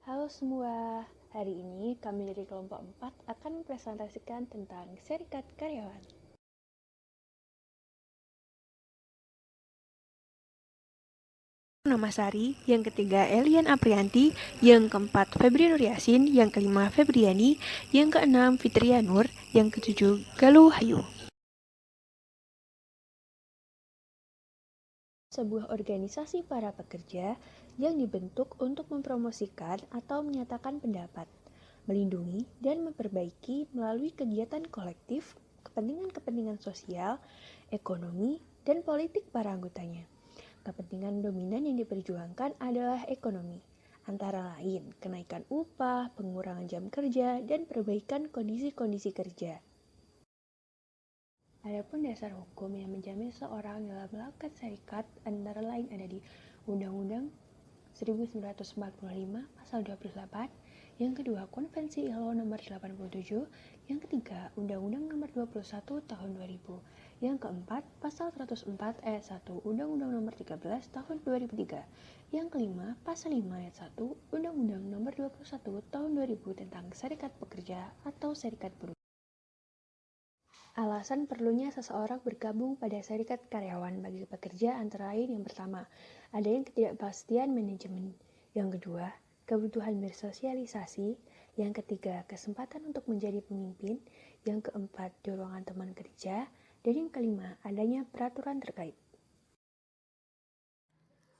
Halo semua, hari ini kami dari kelompok 4 akan mempresentasikan tentang serikat karyawan. Nama Sari, yang ketiga Elian Aprianti, yang keempat Febri Nur Yasin, yang kelima Febriani, yang keenam Fitria Nur, yang ketujuh Galuh Hayu. Sebuah organisasi para pekerja yang dibentuk untuk mempromosikan atau menyatakan pendapat, melindungi dan memperbaiki melalui kegiatan kolektif, kepentingan-kepentingan sosial, ekonomi, dan politik para anggotanya. Kepentingan dominan yang diperjuangkan adalah ekonomi, antara lain kenaikan upah, pengurangan jam kerja, dan perbaikan kondisi-kondisi kerja. Adapun dasar hukum yang menjamin seorang dalam melakukan serikat antara lain ada di Undang-Undang 1945 pasal 28, yang kedua Konvensi ILO nomor 87, yang ketiga Undang-Undang nomor 21 tahun 2000, yang keempat pasal 104 ayat 1 Undang-Undang nomor 13 tahun 2003, yang kelima pasal 5 ayat 1 Undang-Undang nomor 21 tahun 2000 tentang serikat pekerja atau serikat buruh. Alasan perlunya seseorang bergabung pada serikat karyawan bagi pekerja antara lain yang pertama, adanya ketidakpastian manajemen. Yang kedua, kebutuhan bersosialisasi. Yang ketiga, kesempatan untuk menjadi pemimpin. Yang keempat, dorongan teman kerja. Dan yang kelima, adanya peraturan terkait.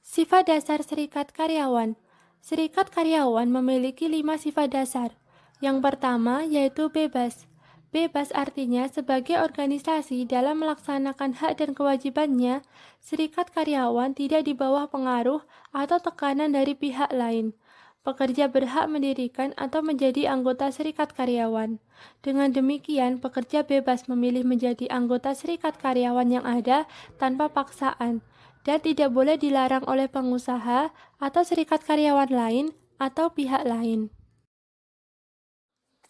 Sifat dasar serikat karyawan. Serikat karyawan memiliki 5 sifat dasar. Yang pertama yaitu bebas. Bebas artinya sebagai organisasi dalam melaksanakan hak dan kewajibannya, serikat karyawan tidak di bawah pengaruh atau tekanan dari pihak lain. Pekerja berhak mendirikan atau menjadi anggota serikat karyawan. Dengan demikian, pekerja bebas memilih menjadi anggota serikat karyawan yang ada tanpa paksaan, dan tidak boleh dilarang oleh pengusaha atau serikat karyawan lain atau pihak lain.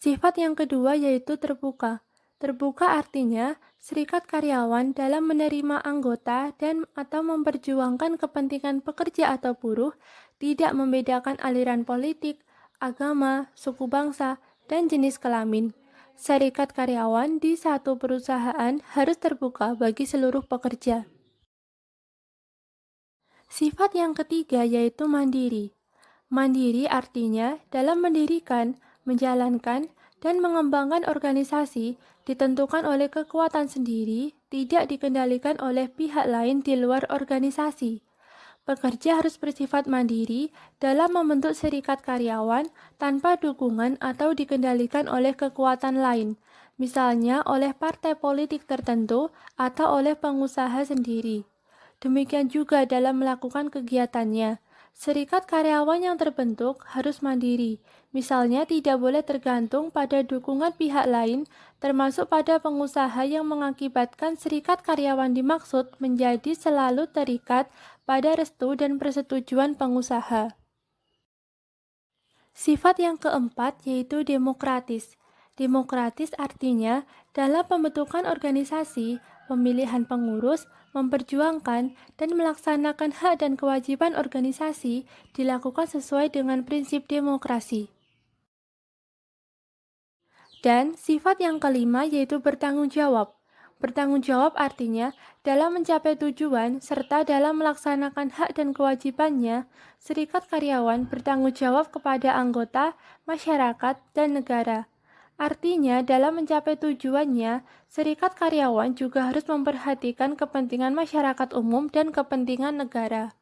Sifat yang kedua yaitu terbuka. Terbuka artinya serikat karyawan dalam menerima anggota dan atau memperjuangkan kepentingan pekerja atau buruh tidak membedakan aliran politik, agama, suku bangsa, dan jenis kelamin. Serikat karyawan di satu perusahaan harus terbuka bagi seluruh pekerja. Sifat yang ketiga yaitu mandiri. Mandiri artinya dalam mendirikan, menjalankan, dan mengembangkan organisasi ditentukan oleh kekuatan sendiri, tidak dikendalikan oleh pihak lain di luar organisasi. Pekerja harus bersifat mandiri dalam membentuk serikat karyawan tanpa dukungan atau dikendalikan oleh kekuatan lain, misalnya oleh partai politik tertentu atau oleh pengusaha sendiri. Demikian juga dalam melakukan kegiatannya. Serikat karyawan yang terbentuk harus mandiri, misalnya tidak boleh tergantung pada dukungan pihak lain, termasuk pada pengusaha yang mengakibatkan serikat karyawan dimaksud menjadi selalu terikat pada restu dan persetujuan pengusaha. Sifat yang keempat yaitu demokratis. Demokratis artinya dalam pembentukan organisasi, pemilihan pengurus, memperjuangkan dan melaksanakan hak dan kewajiban organisasi dilakukan sesuai dengan prinsip demokrasi. Dan sifat yang kelima yaitu bertanggung jawab. Bertanggung jawab artinya dalam mencapai tujuan serta dalam melaksanakan hak dan kewajibannya, serikat karyawan bertanggung jawab kepada anggota, masyarakat, dan negara. Artinya, dalam mencapai tujuannya, serikat karyawan juga harus memperhatikan kepentingan masyarakat umum dan kepentingan negara.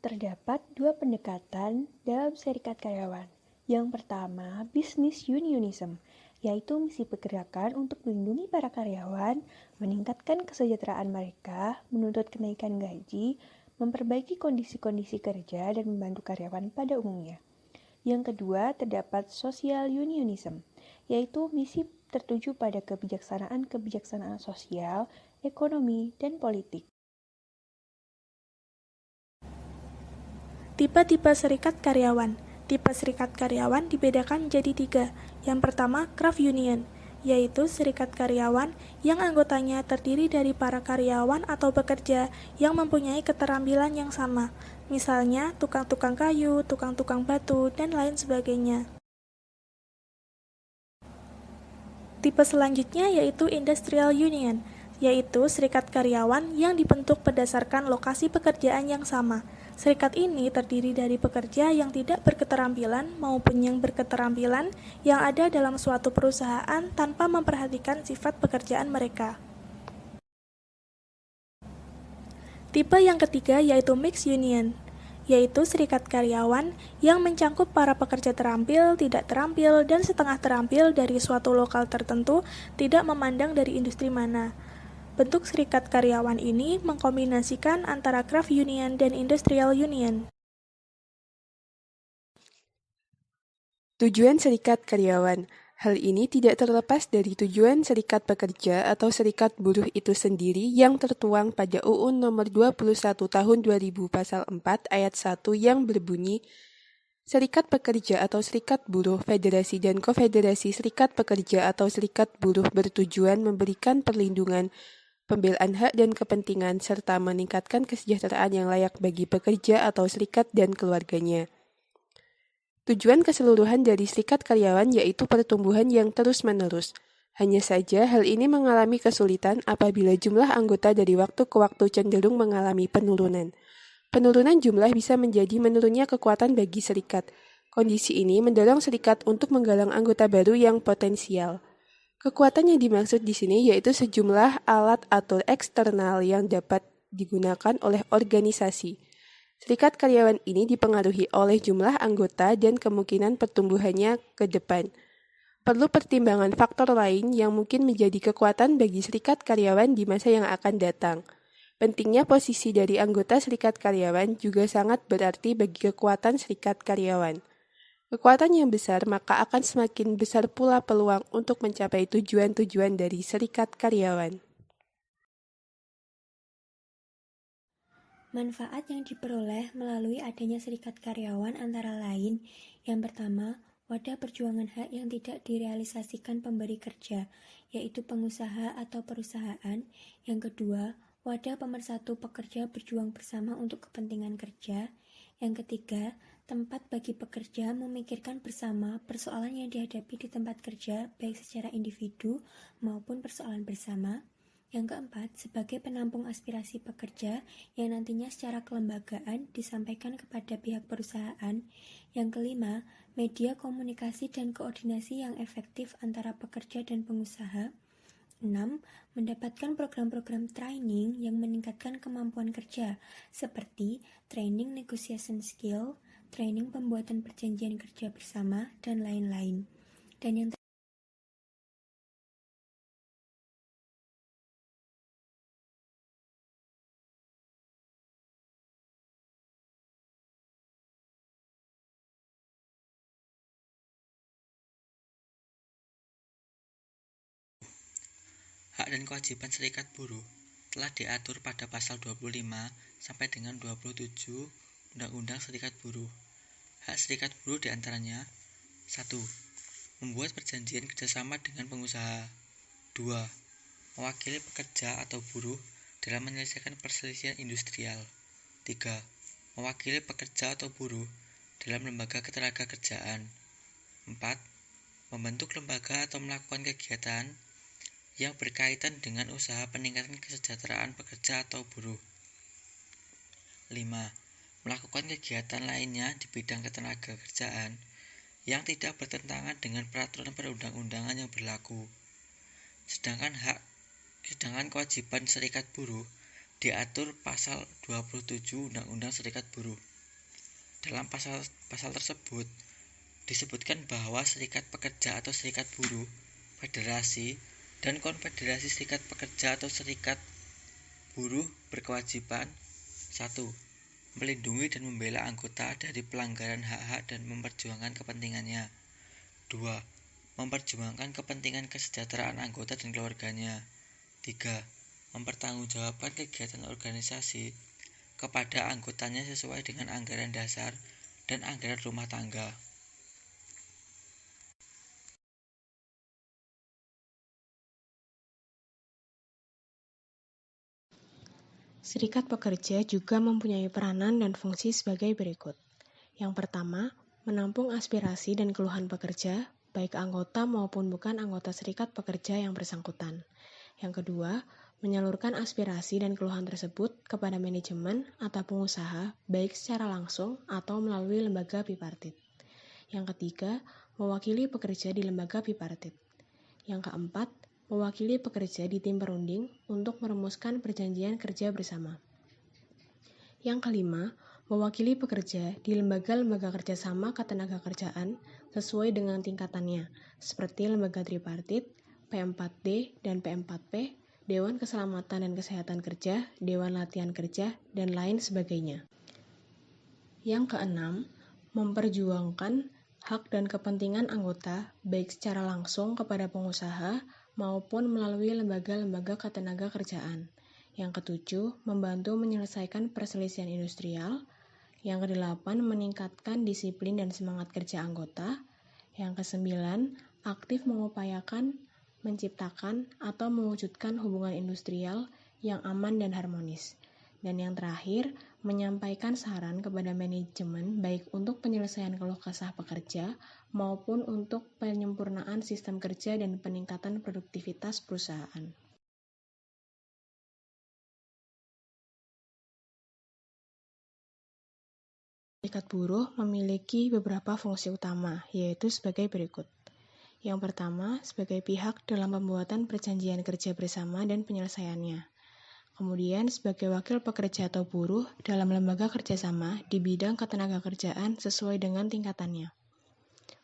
Terdapat dua pendekatan dalam serikat karyawan. Yang pertama, bisnis unionism, yaitu misi pergerakan untuk melindungi para karyawan, meningkatkan kesejahteraan mereka, menuntut kenaikan gaji, memperbaiki kondisi-kondisi kerja, dan membantu karyawan pada umumnya. Yang kedua, terdapat social unionism, yaitu misi tertuju pada kebijaksanaan sosial, ekonomi, dan politik. Tipe-tipe serikat karyawan. Tipe serikat karyawan dibedakan menjadi 3. Yang pertama, craft union, yaitu serikat karyawan yang anggotanya terdiri dari para karyawan atau pekerja yang mempunyai keterampilan yang sama. misalnya tukang-tukang kayu, tukang-tukang batu, dan lain sebagainya. Tipe selanjutnya yaitu Industrial Union, yaitu serikat karyawan yang dibentuk berdasarkan lokasi pekerjaan yang sama. Serikat ini terdiri dari pekerja yang tidak berketerampilan maupun yang berketerampilan yang ada dalam suatu perusahaan tanpa memperhatikan sifat pekerjaan mereka. Tipe yang ketiga yaitu Mixed Union, yaitu serikat karyawan yang mencangkup para pekerja terampil, tidak terampil, dan setengah terampil dari suatu lokal tertentu, tidak memandang dari industri mana. Bentuk serikat karyawan ini mengkombinasikan antara craft union dan industrial union. Tujuan serikat karyawan. Hal ini tidak terlepas dari tujuan serikat pekerja atau serikat buruh itu sendiri yang tertuang pada UU Nomor 21 Tahun 2000 Pasal 4 Ayat 1 yang berbunyi, Serikat pekerja atau serikat buruh, federasi dan konfederasi serikat pekerja atau serikat buruh bertujuan memberikan perlindungan, pembelaan hak dan kepentingan, serta meningkatkan kesejahteraan yang layak bagi pekerja atau serikat dan keluarganya. Tujuan keseluruhan dari serikat karyawan yaitu pertumbuhan yang terus-menerus. Hanya saja hal ini mengalami kesulitan apabila jumlah anggota dari waktu ke waktu cenderung mengalami penurunan. Penurunan jumlah bisa menjadi menurunnya kekuatan bagi serikat. Kondisi ini mendorong serikat untuk menggalang anggota baru yang potensial. Kekuatan yang dimaksud di sini yaitu sejumlah alat atur eksternal yang dapat digunakan oleh organisasi. Serikat karyawan ini dipengaruhi oleh jumlah anggota dan kemungkinan pertumbuhannya ke depan. Perlu pertimbangan faktor lain yang mungkin menjadi kekuatan bagi serikat karyawan di masa yang akan datang. Pentingnya posisi dari anggota serikat karyawan juga sangat berarti bagi kekuatan serikat karyawan. Kekuatan yang besar maka akan semakin besar pula peluang untuk mencapai tujuan-tujuan dari serikat karyawan. Manfaat yang diperoleh melalui adanya serikat karyawan antara lain, yang pertama, wadah perjuangan hak yang tidak direalisasikan pemberi kerja, yaitu pengusaha atau perusahaan. Yang kedua, wadah pemersatu pekerja berjuang bersama untuk kepentingan kerja. Yang ketiga, tempat bagi pekerja memikirkan bersama persoalan yang dihadapi di tempat kerja, baik secara individu maupun persoalan bersama. Yang keempat, sebagai penampung aspirasi pekerja yang nantinya secara kelembagaan disampaikan kepada pihak perusahaan. Yang kelima, media komunikasi dan koordinasi yang efektif antara pekerja dan pengusaha. 6. Mendapatkan program-program training yang meningkatkan kemampuan kerja, seperti training negotiation skill, training pembuatan perjanjian kerja bersama, dan lain-lain. Dan yang Hak dan kewajiban serikat buruh telah diatur pada pasal 25 sampai dengan 27 Undang-Undang Serikat Buruh. Hak serikat buruh diantaranya 1. Membuat perjanjian kerjasama dengan pengusaha. 2. Mewakili pekerja atau buruh dalam menyelesaikan perselisihan industrial. 3. Mewakili pekerja atau buruh dalam lembaga ketenagakerjaan. 4. Membentuk lembaga atau melakukan kegiatan yang berkaitan dengan usaha peningkatan kesejahteraan pekerja atau buruh. 5. Melakukan kegiatan lainnya di bidang ketenagakerjaan yang tidak bertentangan dengan peraturan perundang-undangan yang berlaku. Sedangkan kewajiban serikat buruh diatur pasal 27 Undang-Undang Serikat Buruh. Dalam pasal tersebut disebutkan bahwa serikat pekerja atau serikat buruh, federasi, dan konfederasi serikat pekerja atau serikat buruh berkewajiban 1. Melindungi dan membela anggota dari pelanggaran hak-hak dan memperjuangkan kepentingannya. 2. Memperjuangkan kepentingan kesejahteraan anggota dan keluarganya. 3. Mempertanggungjawabkan kegiatan organisasi kepada anggotanya sesuai dengan anggaran dasar dan anggaran rumah tangga. Serikat pekerja juga mempunyai peranan dan fungsi sebagai berikut. Yang pertama, menampung aspirasi dan keluhan pekerja, baik anggota maupun bukan anggota serikat pekerja yang bersangkutan. Yang kedua, menyalurkan aspirasi dan keluhan tersebut kepada manajemen atau pengusaha, baik secara langsung atau melalui lembaga bipartit. Yang ketiga, mewakili pekerja di lembaga bipartit. Yang keempat, mewakili pekerja di tim perunding untuk merumuskan perjanjian kerja bersama. Yang kelima, mewakili pekerja di lembaga-lembaga kerjasama ketenagakerjaan sesuai dengan tingkatannya, seperti lembaga tripartit, P4D dan P4P, Dewan Keselamatan dan Kesehatan Kerja, Dewan Latihan Kerja, dan lain sebagainya. Yang keenam, memperjuangkan hak dan kepentingan anggota baik secara langsung kepada pengusaha maupun melalui lembaga-lembaga ketenagakerjaan. Yang ketujuh, membantu menyelesaikan perselisihan industrial. Yang kedelapan, meningkatkan disiplin dan semangat kerja anggota. Yang kesembilan, aktif mengupayakan, menciptakan, atau mewujudkan hubungan industrial yang aman dan harmonis. Dan yang terakhir, menyampaikan saran kepada manajemen baik untuk penyelesaian keluh kesah pekerja maupun untuk penyempurnaan sistem kerja dan peningkatan produktivitas perusahaan. Serikat buruh memiliki beberapa fungsi utama, yaitu sebagai berikut. Yang pertama, sebagai pihak dalam pembuatan perjanjian kerja bersama dan penyelesaiannya. Kemudian, sebagai wakil pekerja atau buruh dalam lembaga kerjasama di bidang ketenagakerjaan sesuai dengan tingkatannya.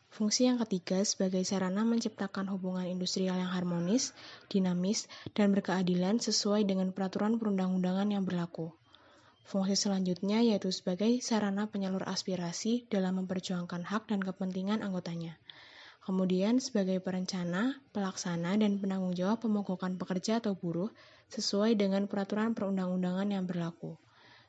Fungsi yang ketiga, sebagai sarana menciptakan hubungan industrial yang harmonis, dinamis, dan berkeadilan sesuai dengan peraturan perundang-undangan yang berlaku. Fungsi selanjutnya yaitu sebagai sarana penyalur aspirasi dalam memperjuangkan hak dan kepentingan anggotanya. Kemudian sebagai perencana, pelaksana, dan penanggung jawab pemogokan pekerja atau buruh sesuai dengan peraturan perundang-undangan yang berlaku.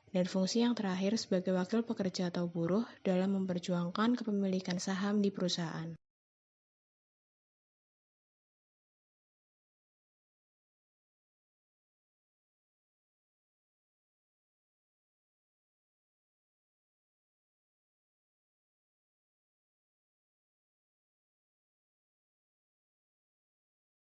Dan fungsi yang terakhir sebagai wakil pekerja atau buruh dalam memperjuangkan kepemilikan saham di perusahaan.